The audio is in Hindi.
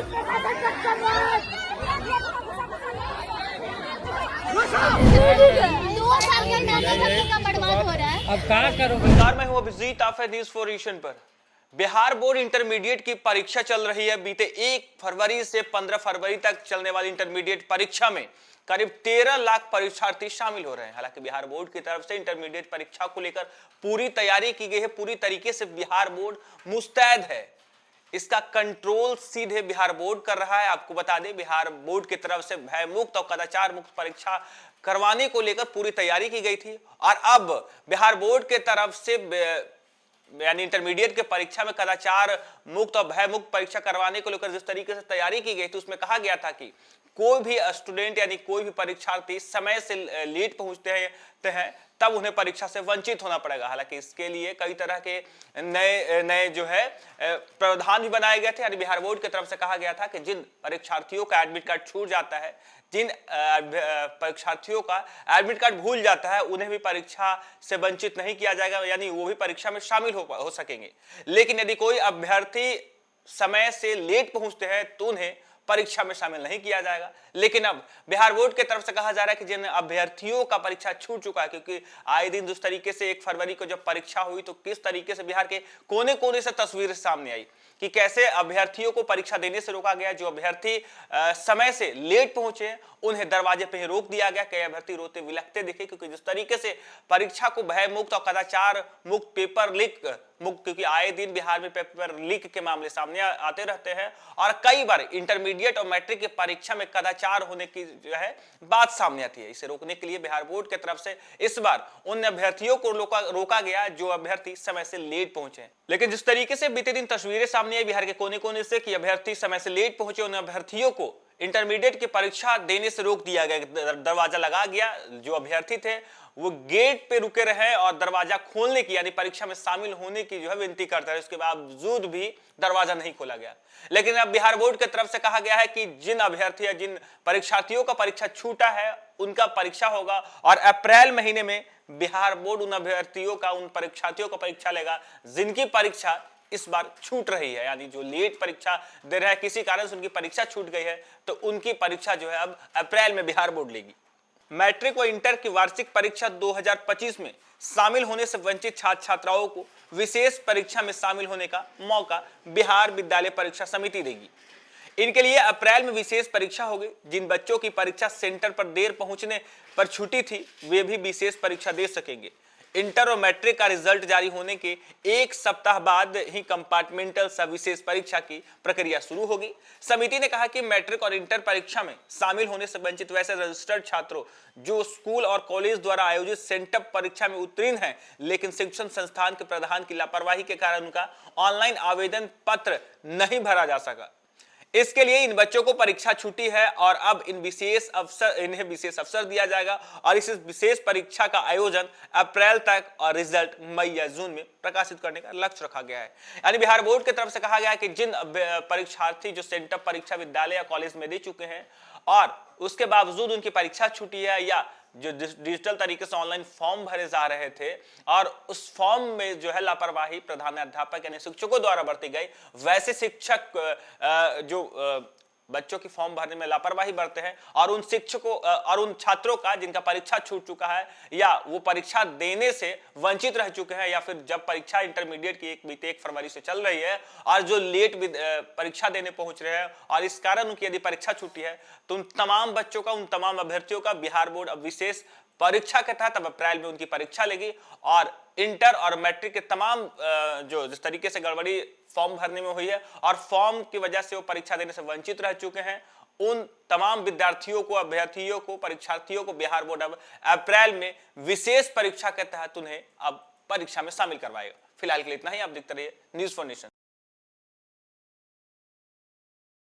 अब क्या करो। नमस्कार, मैं हूं अभिजीत, आप है न्यूज़ फॉर एशियन पर। बिहार बोर्ड इंटरमीडिएट की परीक्षा चल रही है। बीते 1 फरवरी से 15 फरवरी तक चलने वाली इंटरमीडिएट परीक्षा में करीब 13 लाख परीक्षार्थी शामिल हो रहे हैं। हालांकि बिहार बोर्ड की तरफ से इंटरमीडिएट परीक्षा को लेकर पूरी तैयारी की गई है। पूरी तरीके से बिहार बोर्ड मुस्तैद है। इसका कंट्रोल सीधे बिहार बोर्ड कर रहा है। आपको बता दें, बिहार बोर्ड की तरफ से भय मुक्त और कदाचार मुक्त परीक्षा करवाने को लेकर पूरी तैयारी की गई थी और अब बिहार बोर्ड के तरफ से यानी इंटरमीडिएट के परीक्षा में कदाचार मुक्त और भय मुक्त परीक्षा करवाने को लेकर जिस तरीके से तैयारी की गई थी, उसमें कहा गया था कि कोई भी स्टूडेंट यानी कोई भी परीक्षार्थी समय से लेट पहुंचते हैं तब उन्हें परीक्षा से वंचित होना पड़ेगा। हालांकि इसके लिए कई तरह के नए जो है प्रावधान भी बनाए गए थे। यानी बिहार बोर्ड की तरफ से कहा गया था कि जिन परीक्षार्थियों का एडमिट कार्ड छूट जाता है, जिन परीक्षार्थियों का एडमिट कार्ड भूल जाता है, उन्हें भी परीक्षा से वंचित नहीं किया जाएगा, यानी वो भी परीक्षा में शामिल हो सकेंगे। लेकिन यदि कोई अभ्यर्थी समय से लेट पहुंचते हैं तो उन्हें परीक्षा में शामिल नहीं किया जाएगा। लेकिन अब बिहार बोर्ड की तरफ से कहा जा रहा है कि जिन अभ्यर्थियों का परीक्षा छूट चुका है, क्योंकि आए दिन जिस तरीके से 1 फरवरी को जब परीक्षा हुई तो किस तरीके से बिहार के कोने कोने से तस्वीर सामने आई कि कैसे अभ्यर्थियों को परीक्षा देने से रोका गया। जो अभ्यर्थी समय से लेट पहुंचे उन्हें दरवाजे पे ही रोक दिया गया। कई अभ्यर्थी रोते बिलखते दिखे, क्योंकि जिस तरीके से परीक्षा को भय मुक्त और कदाचार मुक्त, पेपर लीक मुक्त, क्योंकि आए दिन बिहार में पेपर लीक के मामले सामने आते रहते हैं और कई बार इंटरमीडिएट और मैट्रिक की परीक्षा में कदाचार होने की जो है बात सामने आती है। इसे रोकने के लिए बिहार बोर्ड की तरफ से इस बार उन अभ्यर्थियों को रोका गया जो अभ्यर्थी समय से लेट पहुंचे। लेकिन जिस तरीके से बीते दिन तस्वीरें सामने आई बिहार के कोने कोने से कि अभ्यर्थी समय से लेट पहुंचे, उन अभ्यर्थियों को इंटरमीडिएट की परीक्षा देने से रोक दिया गया, दरवाजा लगा गया। जो अभ्यर्थी थे वो गेट पे रुके रहे और दरवाजा खोलने की यानी परीक्षा में शामिल होने की जो है विनती करते रहे, उसके बावजूद भी दरवाजा नहीं खोला गया। लेकिन अब बिहार बोर्ड की तरफ से कहा गया है कि जिन अभ्यर्थी या जिन परीक्षार्थियों का परीक्षा छूटा है उनका परीक्षा होगा और अप्रैल महीने में बिहार बोर्ड उन अभ्यर्थियों का, उन परीक्षार्थियों का परीक्षा लेगा जिनकी परीक्षा इस बार छूट रही है। यानी जो लेट परीक्षा दे रहा है, किसी कारण से उनकी परीक्षा छूट गई है, तो उनकी परीक्षा जो है अब अप्रैल में बिहार बोर्ड लेगी। मैट्रिक व इंटर की वार्षिक परीक्षा 2025 में शामिल होने से वंचित छात्र छात्राओं को विशेष परीक्षा में शामिल होने का मौका बिहार विद्यालय परीक्षा समिति देगी। इनके लिए अप्रैल में विशेष परीक्षा होगी। जिन बच्चों की परीक्षा सेंटर पर देर पहुंचने पर छुट्टी थी वे भी विशेष परीक्षा दे सकेंगे। इंटर और मैट्रिक का रिजल्ट जारी होने के 1 सप्ताह बाद ही कंपार्टमेंटल सविशेष परीक्षा की प्रक्रिया शुरू होगी। समिति ने कहा कि मैट्रिक और इंटर परीक्षा में शामिल होने से वंचित वैसे रजिस्टर्ड छात्रों जो स्कूल और कॉलेज द्वारा आयोजित सेंटअप परीक्षा में उत्तीर्ण हैं, लेकिन शिक्षण संस्थान के प्रधान की लापरवाही के कारण उनका ऑनलाइन आवेदन पत्र नहीं भरा जा सका। इसके लिए इन बच्चों को परीक्षा छूटी है और अब इन्हें विशेष अवसर दिया जाएगा और इस विशेष परीक्षा का आयोजन अप्रैल तक और रिजल्ट मई या जून में प्रकाशित करने का लक्ष्य रखा गया है। यानी बिहार बोर्ड की तरफ से कहा गया है कि जिन परीक्षार्थी जो सेंटअप परीक्षा विद्यालय या कॉलेज में दे चुके हैं और उसके बावजूद उनकी परीक्षा छूटी है या जो डिजिटल तरीके से ऑनलाइन फॉर्म भरे जा रहे थे और उस फॉर्म में जो है लापरवाही प्रधानाध्यापक यानी शिक्षकों द्वारा बरती गई, वैसे शिक्षक जो बच्चों की फॉर्म भरने में लापरवाही बरते हैं और उन शिक्षकों और उन छात्रों का जिनका परीक्षा छूट चुका है या वो परीक्षा देने से वंचित रह चुके हैं या फिर जब परीक्षा इंटरमीडिएट की बीते 1 फरवरी से चल रही है और जो लेट परीक्षा देने पहुंच रहे हैं और इस कारण उनकी यदि परीक्षा छूटी है तो उन तमाम बच्चों का, उन तमाम अभ्यर्थियों का बिहार बोर्ड अब विशेष परीक्षा के तहत अब अप्रैल में उनकी परीक्षा लेगी और इंटर और मैट्रिक के तमाम जो जिस तरीके से गड़बड़ी फॉर्म भरने में हुई है और फॉर्म की वजह से वो परीक्षा देने से वंचित रह चुके हैं, उन तमाम विद्यार्थियों को, अभ्यर्थियों को, परीक्षार्थियों को बिहार बोर्ड अब अप्रैल में विशेष परीक्षा के तहत उन्हें अब परीक्षा में शामिल करवाएगा। फिलहाल के लिए इतना ही। आप देखते रहिए न्यूज़ फॉर नेशन।